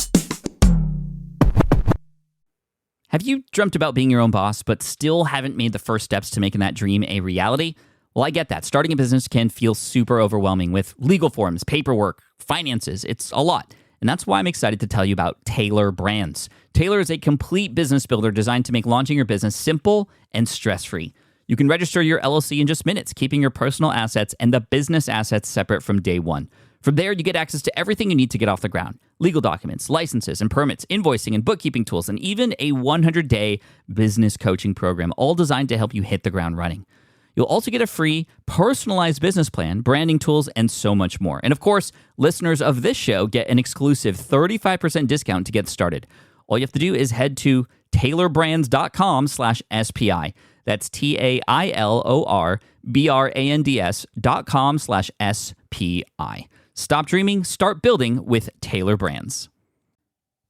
Speaker 1: Have you dreamt about being your own boss, but still haven't made the first steps to making that dream a reality? Well, I get that. Starting a business can feel super overwhelming with legal forms, paperwork, finances. It's a lot. And that's why I'm excited to tell you about Taylor Brands. Taylor is a complete business builder designed to make launching your business simple and stress-free. You can register your LLC in just minutes, keeping your personal assets and the business assets separate from day one. From there, you get access to everything you need to get off the ground. Legal documents, licenses and permits, invoicing and bookkeeping tools, and even a 100-day business coaching program, all designed to help you hit the ground running. You'll also get a free, personalized business plan, branding tools, and so much more. And of course, listeners of this show get an exclusive 35% discount to get started. All you have to do is head to taylorbrands.com/SPI. That's TAILORBRANDS.com/SPI. Stop dreaming, start building with Taylor Brands.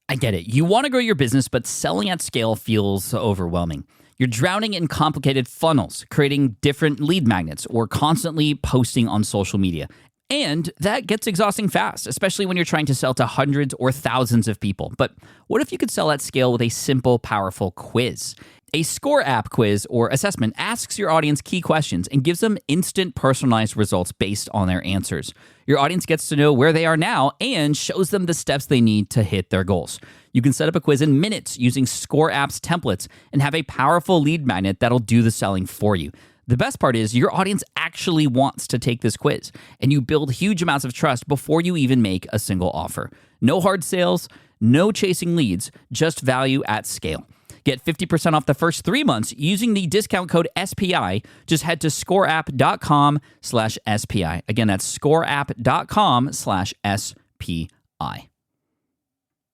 Speaker 1: I get it. You want to grow your business, but selling at scale feels overwhelming. You're drowning in complicated funnels, creating different lead magnets, or constantly posting on social media. And that gets exhausting fast, especially when you're trying to sell to hundreds or thousands of people. But what if you could sell at scale with a simple, powerful quiz? A score app quiz or assessment asks your audience key questions and gives them instant personalized results based on their answers. Your audience gets to know where they are now and shows them the steps they need to hit their goals. You can set up a quiz in minutes using Score App's templates and have a powerful lead magnet that'll do the selling for you. The best part is your audience actually wants to take this quiz, and you build huge amounts of trust before you even make a single offer. No hard sales, no chasing leads, just value at scale. Get 50% off the first 3 months using the discount code SPI. Just head to scoreapp.com/SPI. Again, that's scoreapp.com/SPI.